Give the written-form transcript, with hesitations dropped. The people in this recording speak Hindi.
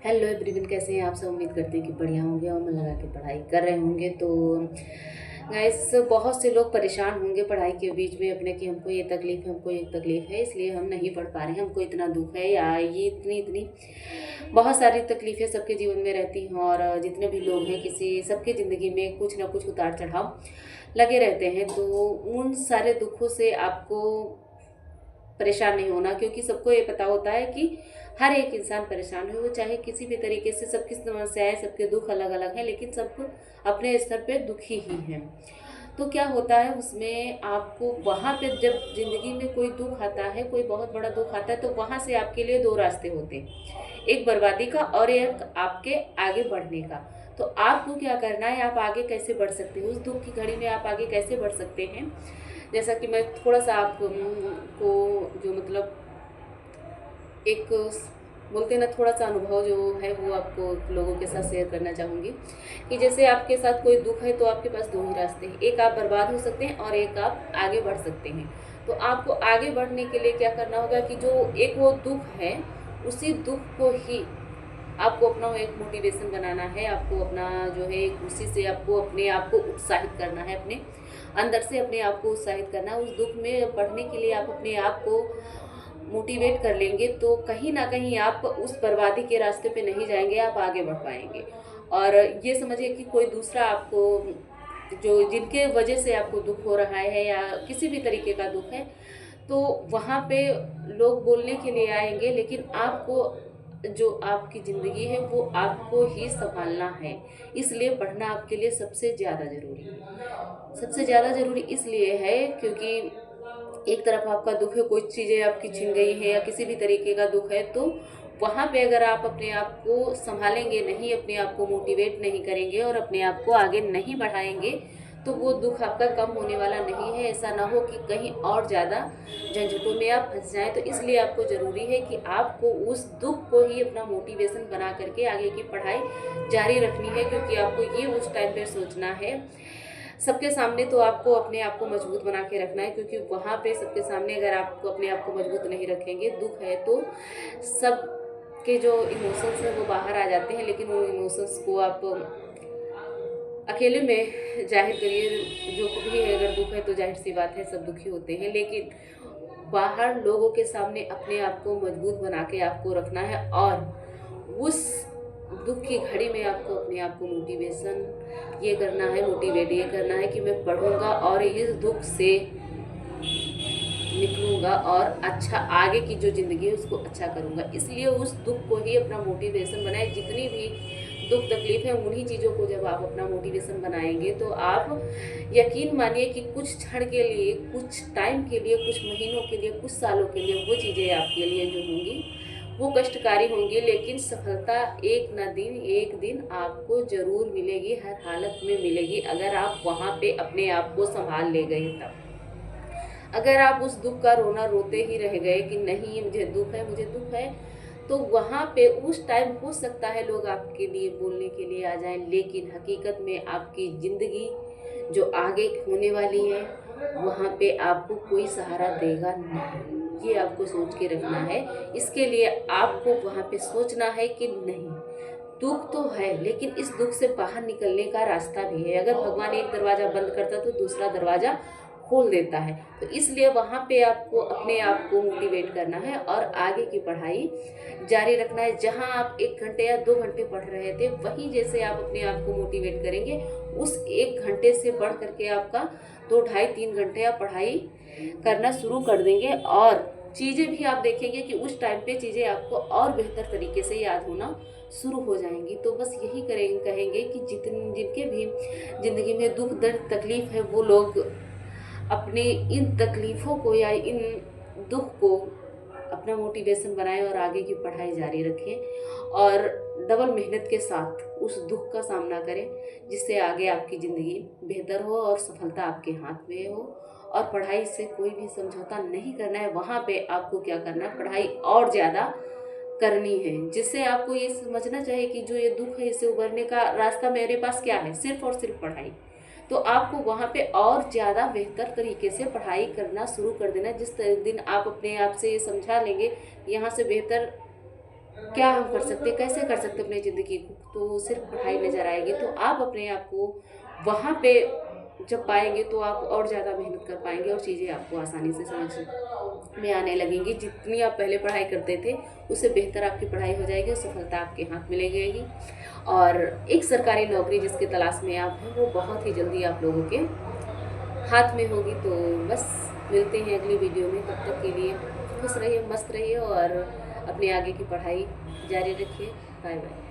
हेलो एवरीवन, कैसे हैं आप सब। उम्मीद करते हैं कि बढ़िया होंगे और मन लगा के पढ़ाई कर रहे होंगे। तो गाइस, बहुत से लोग परेशान होंगे पढ़ाई के बीच में अपने कि हमको ये तकलीफ़ है, हमको ये तकलीफ़ है, इसलिए हम नहीं पढ़ पा रहे हैं, हमको इतना दुख है या ये इतनी इतनी बहुत सारी तकलीफ़ें सबके जीवन में रहती हैं। और जितने भी लोग हैं, किसी सबकी ज़िंदगी में कुछ ना कुछ उतार चढ़ाव लगे रहते हैं। तो उन सारे दुखों से आपको परेशान नहीं होना, क्योंकि सबको ये पता होता है कि हर एक इंसान परेशान है, वो चाहे किसी भी तरीके से। सबकी समस्याएं, सबके दुख अलग अलग हैं, लेकिन सब अपने स्तर पे दुखी ही हैं। तो क्या होता है उसमें, आपको वहाँ पे जब ज़िंदगी में कोई दुख आता है, कोई बहुत बड़ा दुख आता है, तो वहाँ से आपके लिए दो रास्ते होते हैं, एक बर्बादी का और एक आपके आगे बढ़ने का। तो आपको क्या करना है, आप आगे कैसे बढ़ सकते हैं, उस दुख की घड़ी में आप आगे कैसे बढ़ सकते हैं। जैसा कि मैं थोड़ा सा आपको जो मतलब एक बोलते हैं ना, थोड़ा सा अनुभव जो है वो आपको लोगों के साथ शेयर करना चाहूँगी। कि जैसे आपके साथ कोई दुख है तो आपके पास दो ही रास्ते हैं, एक आप बर्बाद हो सकते हैं और एक आप आगे बढ़ सकते हैं। तो आपको आगे बढ़ने के लिए क्या करना होगा कि जो एक वो दुख है, उसी दुख को ही आपको अपना एक मोटिवेशन बनाना है। आपको अपना जो है उसी से आपको अपने आप को उत्साहित करना है, अपने अंदर से अपने आप को उत्साहित करना है। उस दुख में पढ़ने के लिए आप अपने आप को मोटिवेट कर लेंगे तो कहीं ना कहीं आप उस बर्बादी के रास्ते पे नहीं जाएंगे, आप आगे बढ़ पाएंगे। और ये समझिए कि कोई दूसरा आपको, जो जिनके वजह से आपको दुख हो रहा है या किसी भी तरीके का दुख है, तो वहाँ पे लोग बोलने के लिए आएंगे, लेकिन आपको जो आपकी ज़िंदगी है वो आपको ही संभालना है। इसलिए पढ़ना आपके लिए सबसे ज़्यादा ज़रूरी है। सबसे ज़्यादा ज़रूरी इसलिए है क्योंकि एक तरफ आपका दुख है, कुछ चीज़ें आपकी छिन गई है या किसी भी तरीके का दुख है, तो वहाँ पे अगर आप अपने आप को संभालेंगे नहीं, अपने आप को मोटिवेट नहीं करेंगे और अपने आप को आगे नहीं बढ़ाएंगे, तो वो दुख आपका कम होने वाला नहीं है। ऐसा ना हो कि कहीं और ज़्यादा झंझटों में आप फंस जाएं। तो इसलिए आपको ज़रूरी है कि आपको उस दुख को ही अपना मोटिवेशन बना करके आगे की पढ़ाई जारी रखनी है, क्योंकि आपको ये उस टाइम पर सोचना है। सबके सामने तो आपको अपने आप को मजबूत बना के रखना है, क्योंकि वहाँ पे सबके सामने अगर आपको अपने आप को मजबूत नहीं रखेंगे, दुख है तो सब के जो इमोशंस हैं वो बाहर आ जाते हैं, लेकिन वो इमोशंस को आप अकेले में जाहिर करिए। जो भी है, अगर दुख है तो जाहिर सी बात है सब दुखी होते हैं, लेकिन बाहर लोगों के सामने अपने आप को मजबूत बना के आपको रखना है। और उस दुख की घड़ी में आपको अपने आप को मोटिवेशन ये करना है, मोटिवेट ये करना है कि मैं पढ़ूंगा और इस दुख से निकलूंगा और अच्छा आगे की जो ज़िंदगी है उसको अच्छा करूंगा। इसलिए उस दुख को ही अपना मोटिवेशन बनाए। जितनी भी दुख तकलीफ है, उन्हीं चीज़ों को जब आप अपना मोटिवेशन बनाएंगे तो आप यकीन मानिए कि कुछ क्षण के लिए, कुछ टाइम के लिए, कुछ महीनों के लिए, कुछ सालों के लिए वो चीज़ें आपके लिए जो होंगी वो कष्टकारी होंगी, लेकिन सफलता एक दिन आपको ज़रूर मिलेगी, हर हालत में मिलेगी, अगर आप वहाँ पे अपने आप को संभाल ले गए तब। अगर आप उस दुख का रोना रोते ही रह गए कि नहीं मुझे दुख है, मुझे दुख है, तो वहाँ पे उस टाइम हो सकता है लोग आपके लिए बोलने के लिए आ जाएं, लेकिन हकीकत में आपकी ज़िंदगी जो आगे होने वाली है वहाँ पे आपको कोई सहारा देगा नहीं। ये आपको सोच के रखना है। इसके लिए आपको वहाँ पे सोचना है कि नहीं, दुख तो है लेकिन इस दुख से बाहर निकलने का रास्ता भी है। अगर भगवान एक दरवाज़ा बंद करता तो दूसरा दरवाज़ा खोल देता है। तो इसलिए वहाँ पे आपको अपने आप को मोटिवेट करना है और आगे की पढ़ाई जारी रखना है। जहाँ आप 1 घंटे या 2 घंटे पढ़ रहे थे, वहीं जैसे आप अपने आप को मोटिवेट करेंगे, उस 1 घंटे से बढ़ करके आपका 2 ढाई 3 घंटे आप पढ़ाई करना शुरू कर देंगे। और चीज़ें भी आप देखेंगे कि उस टाइम पे चीज़ें आपको और बेहतर तरीके से याद होना शुरू हो जाएंगी। तो बस यही कहेंगे कि जिनके भी ज़िंदगी में दुख दर्द तकलीफ़ है, वो लोग अपने इन तकलीफ़ों को या इन दुख को अपना मोटिवेशन बनाएं और आगे की पढ़ाई जारी रखें और डबल मेहनत के साथ उस दुख का सामना करें, जिससे आगे आपकी ज़िंदगी बेहतर हो और सफलता आपके हाथ में हो। और पढ़ाई से कोई भी समझौता नहीं करना है। वहाँ पे आपको क्या करना है, पढ़ाई और ज़्यादा करनी है, जिससे आपको ये समझना चाहिए कि जो ये दुख है इससे उबरने का रास्ता मेरे पास क्या है, सिर्फ और सिर्फ पढ़ाई। तो आपको वहाँ पे और ज़्यादा बेहतर तरीके से पढ़ाई करना शुरू कर देना। जिस दिन आप अपने आप से ये समझा लेंगे यहाँ से बेहतर क्या हम कर सकते हैं, कैसे कर सकते हैं अपनी ज़िंदगी को, तो सिर्फ पढ़ाई नज़र आएगी। तो आप अपने आप को वहाँ पे जब पाएंगे तो आप और ज़्यादा मेहनत कर पाएंगे और चीज़ें आपको आसानी से समझ में आने लगेंगी। जितनी आप पहले पढ़ाई करते थे उससे बेहतर आपकी पढ़ाई हो जाएगी और सफलता आपके हाथ में लगेगी। और एक सरकारी नौकरी जिसकी तलाश में आप हैं वो बहुत ही जल्दी आप लोगों के हाथ में होगी। तो बस मिलते हैं अगली वीडियो में, तब तक के लिए खुश रहिए, मस्त रहिए और अपने आगे की पढ़ाई जारी रखिए। Bye bye.